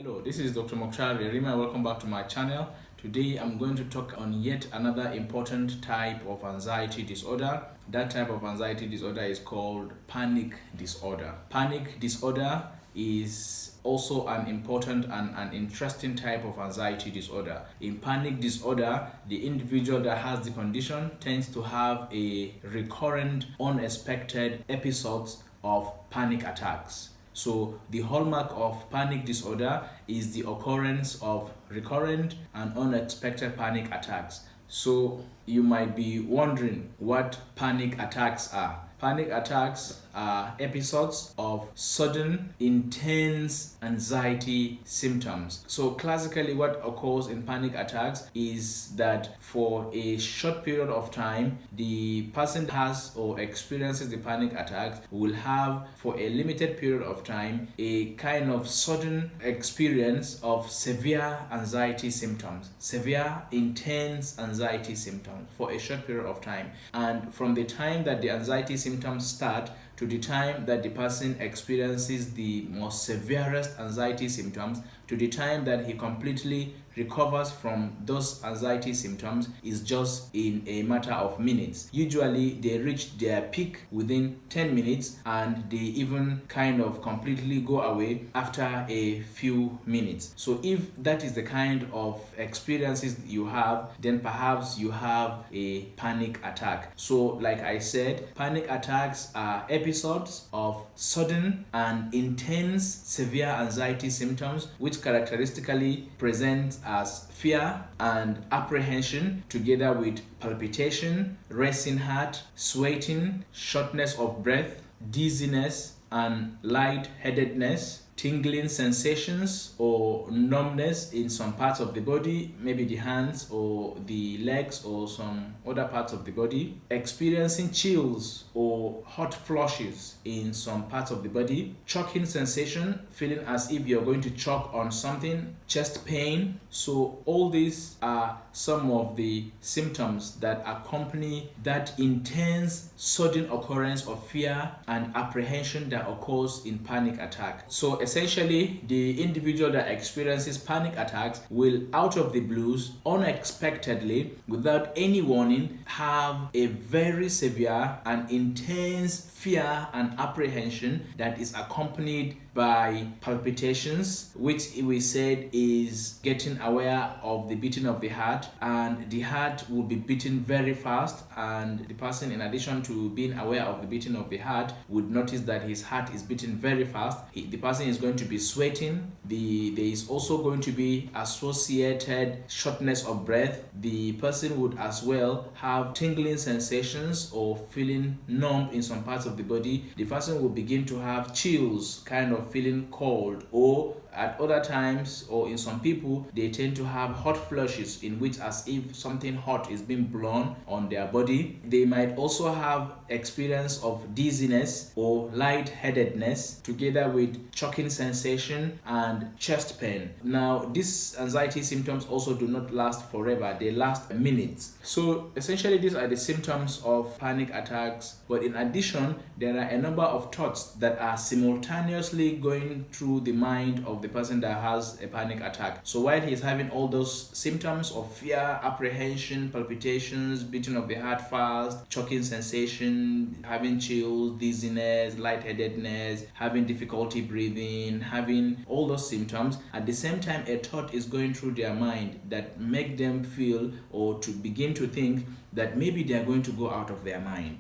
Hello, this is Dr. Mokhtar Yerima. Welcome back to my channel. Today I'm going to talk on yet another important type of anxiety disorder. That type of anxiety disorder is called panic disorder. Panic disorder is also an important and an interesting type of anxiety disorder. In panic disorder, the individual that has the condition tends to have a recurrent, unexpected episodes of panic attacks. So the hallmark of panic disorder is the occurrence of recurrent and unexpected panic attacks. So you might be wondering what panic attacks are. Panic attacks are episodes of sudden, intense anxiety symptoms. So classically what occurs in panic attacks is that for a short period of time, the person has or experiences the panic attacks will have for a limited period of time a kind of sudden experience of severe anxiety symptoms, severe intense anxiety symptoms for a short period of time. And from the time that the anxiety symptoms start to the time that the person experiences the most severest anxiety symptoms to the time that he completely recovers from those anxiety symptoms is just in a matter of minutes. Usually they reach their peak within 10 minutes and they even kind of completely go away after a few minutes. So if that is the kind of experiences you have, then perhaps you have a panic attack. So like I said, panic attacks are episodes of sudden and intense severe anxiety symptoms which characteristically present as fear and apprehension together with palpitation, racing heart, sweating, shortness of breath, dizziness, and lightheadedness, tingling sensations or numbness in some parts of the body, maybe the hands or the legs or some other parts of the body, experiencing chills or hot flushes in some parts of the body, choking sensation, feeling as if you're going to choke on something, chest pain. So all these are some of the symptoms that accompany that intense sudden occurrence of fear and apprehension that occurs in panic attack. So essentially, the individual that experiences panic attacks will, out of the blues, unexpectedly, without any warning, have a very severe and intense fear and apprehension that is accompanied by palpitations, which we said is getting aware of the beating of the heart, and the heart will be beating very fast, and the person, in addition to being aware of the beating of the heart, would notice that his heart is beating very fast. The person is going to be sweating. There is also going to be associated shortness of breath. The person would as well have tingling sensations or feeling numb in some parts of the body. The person will begin to have chills, kind of feeling cold, or at other times, or in some people, they tend to have hot flushes in which as if something hot is being blown on their body. They might also have experience of dizziness or lightheadedness together with choking sensation and chest pain. Now, these anxiety symptoms also do not last forever. They last minutes. So essentially, these are the symptoms of panic attacks. But in addition, there are a number of thoughts that are simultaneously going through the mind of the person that has a panic attack. So while he's having all those symptoms of fear, apprehension, palpitations, beating of the heart fast, choking sensation, having chills, dizziness, lightheadedness, having difficulty breathing, having all those symptoms, at the same time a thought is going through their mind that make them feel or to begin to think that maybe they are going to go out of their mind.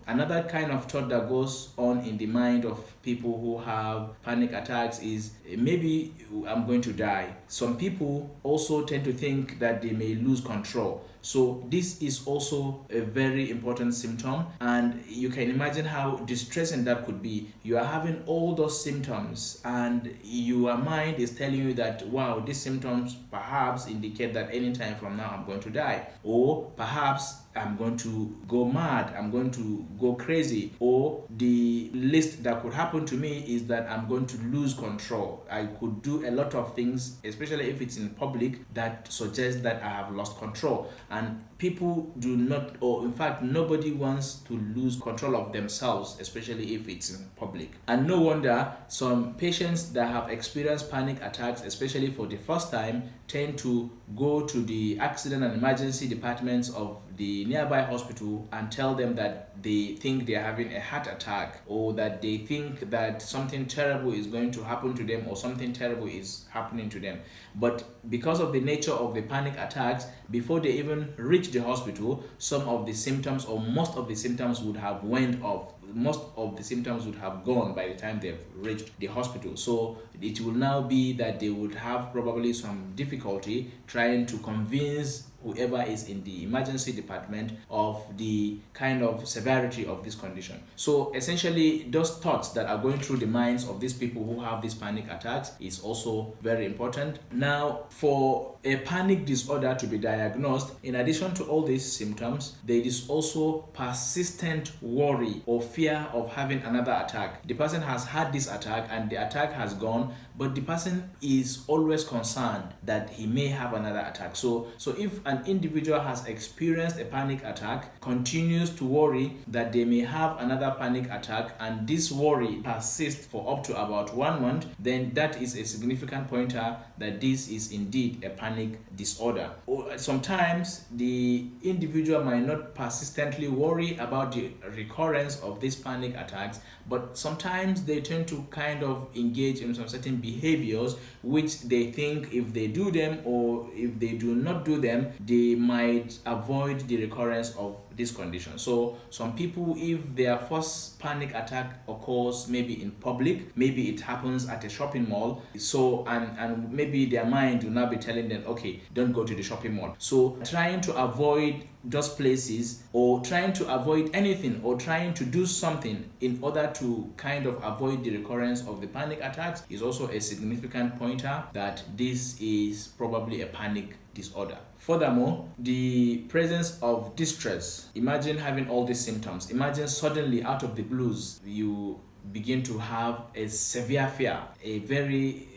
Another kind of thought that goes on in the mind of people who have panic attacks is maybe I'm going to die. Some people also tend to think that they may lose control. So this is also a very important symptom, and you can imagine how distressing that could be. You are having all those symptoms and your mind is telling you that, wow, these symptoms perhaps indicate that anytime from now I'm going to die, or perhaps I'm going to go mad, I'm going to go crazy, or the least that could happen to me is that I'm going to lose control. I could do a lot of things, especially if it's in public, that suggests that I have lost control. And people do not, or in fact nobody wants to lose control of themselves, especially if it's in public. And no wonder some patients that have experienced panic attacks, especially for the first time, tend to go to the accident and emergency departments of the nearby hospital and tell them that they think they are having a heart attack, or that they think that something terrible is going to happen to them, or something terrible is happening to them. But because of the nature of the panic attacks, before they even reach the hospital, some of the symptoms or most of the symptoms would have went off. Most of the symptoms would have gone by the time they've reached the hospital. So it will now be that they would have probably some difficulty trying to convince whoever is in the emergency department of the kind of severity of this condition. So essentially, those thoughts that are going through the minds of these people who have these panic attacks is also very important. Now, for a panic disorder to be diagnosed, in addition to all these symptoms, there is also persistent worry or fear of having another attack. The person has had this attack and the attack has gone, but the person is always concerned that he may have another attack. So if an individual has experienced a panic attack, continues to worry that they may have another panic attack, and this worry persists for up to about 1 month, then that is a significant pointer that this is indeed a panic disorder. Or sometimes the individual might not persistently worry about the recurrence of these panic attacks, but sometimes they tend to kind of engage in some certain behaviors which they think if they do them, or if they do not do them, they might avoid the recurrence of this condition. So some people, if their first panic attack occurs maybe in public, maybe it happens at a shopping mall, so and maybe their mind will now be telling them, okay, don't go to the shopping mall. So trying to avoid those places, or trying to avoid anything, or trying to do something in order to kind of avoid the recurrence of the panic attacks is also a significant pointer that this is probably a panic disorder. Furthermore, the presence of distress. Imagine having all these symptoms. Imagine suddenly out of the blues you begin to have a severe fear, a very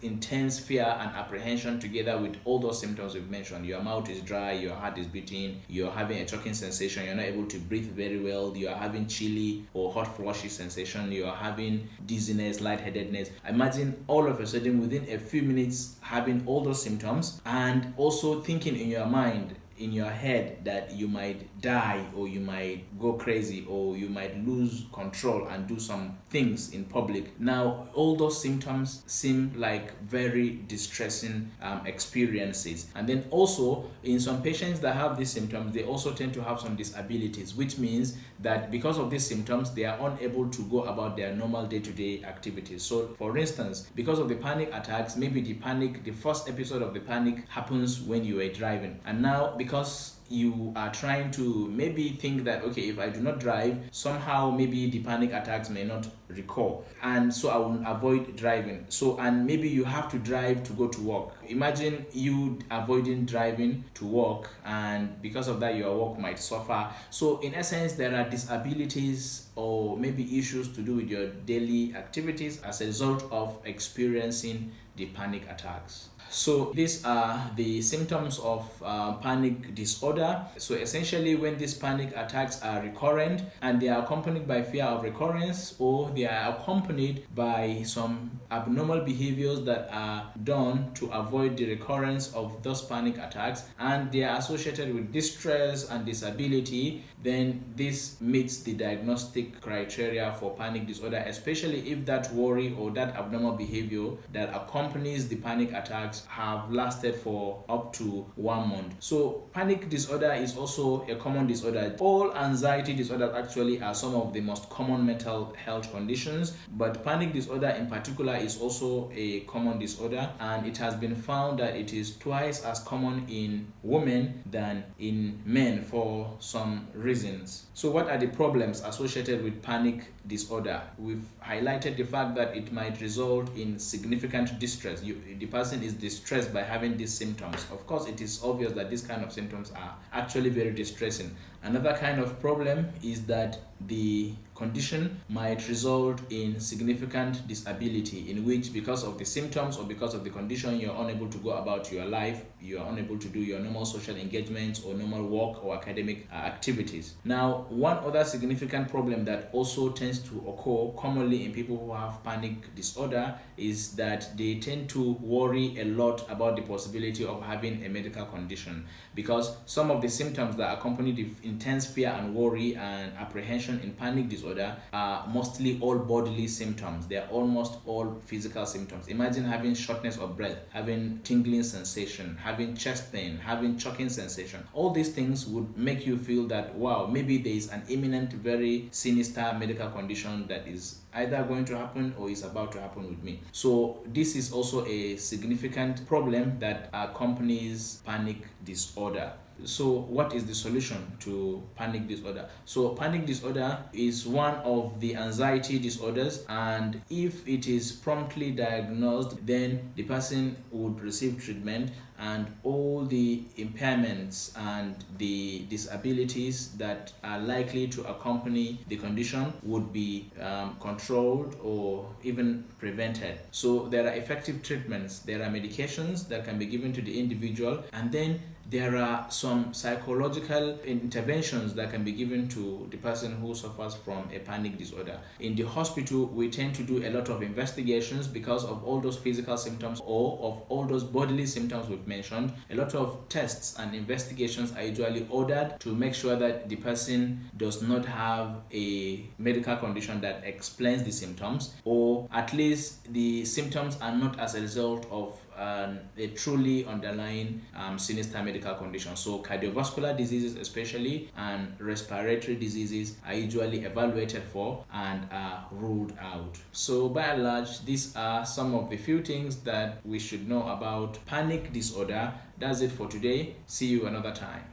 intense fear and apprehension, together with all those symptoms we've mentioned. Your mouth is dry, your heart is beating, you're having a choking sensation, you're not able to breathe very well, you are having chilly or hot flushy sensation, you are having dizziness, lightheadedness. Imagine all of a sudden within a few minutes having all those symptoms, and also thinking in your mind, in your head, that you might die, or you might go crazy, or you might lose control and do some things in public. Now, all those symptoms seem like very distressing experiences. And then also, in some patients that have these symptoms, they also tend to have some disabilities, which means that because of these symptoms, they are unable to go about their normal day-to-day activities. So, for instance, because of the panic attacks, maybe the first episode of the panic happens when you are driving. And now, because you are trying to maybe think that, okay, if I do not drive, somehow maybe the panic attacks may not recur, and so I will avoid driving. So, and maybe you have to drive to go to work. Imagine you avoiding driving to work, and because of that your work might suffer. So in essence, there are disabilities or maybe issues to do with your daily activities as a result of experiencing the panic attacks. So these are the symptoms of panic disorder. So essentially, when these panic attacks are recurrent and they are accompanied by fear of recurrence, or they are accompanied by some abnormal behaviors that are done to avoid the recurrence of those panic attacks, and they are associated with distress and disability, then this meets the diagnostic criteria for panic disorder, especially if that worry or that abnormal behavior that accompanies the panic attacks have lasted for up to 1 month. So panic disorder is also a common disorder. All anxiety disorders actually are some of the most common mental health conditions, but panic disorder in particular is also a common disorder, and it has been found that it is twice as common in women than in men for some reasons. So what are the problems associated with panic disorder? We've highlighted the fact that it might result in significant distress. The person is distressed by having these symptoms. Of course, it is obvious that these kind of symptoms are actually very distressing, Another kind of problem is that the condition might result in significant disability, in which because of the symptoms or because of the condition you're unable to go about your life, you are unable to do your normal social engagements or normal work or academic activities. Now, one other significant problem that also tends to occur commonly in people who have panic disorder is that they tend to worry a lot about the possibility of having a medical condition, because some of the symptoms that accompany the intense fear and worry and apprehension in panic disorder are mostly all bodily symptoms. They are almost all physical symptoms. Imagine having shortness of breath, having tingling sensation, having chest pain, having choking sensation. All these things would make you feel that, wow, maybe there is an imminent, very sinister medical condition that is either going to happen or is about to happen with me. So this is also a significant problem that accompanies panic disorder. So what is the solution to panic disorder? So panic disorder is one of the anxiety disorders, and if it is promptly diagnosed, then the person would receive treatment, and all the impairments and the disabilities that are likely to accompany the condition would be controlled or even prevented. So there are effective treatments, there are medications that can be given to the individual, and then there are some psychological interventions that can be given to the person who suffers from a panic disorder. In the hospital, we tend to do a lot of investigations because of all those physical symptoms or of all those bodily symptoms we've mentioned. A lot of tests and investigations are usually ordered to make sure that the person does not have a medical condition that explains the symptoms, or at least the symptoms are not as a result of a truly underlying sinister medical condition. So cardiovascular diseases especially and respiratory diseases are usually evaluated for and are ruled out. So by and large, these are some of the few things that we should know about panic disorder. That's it for today. See you another time.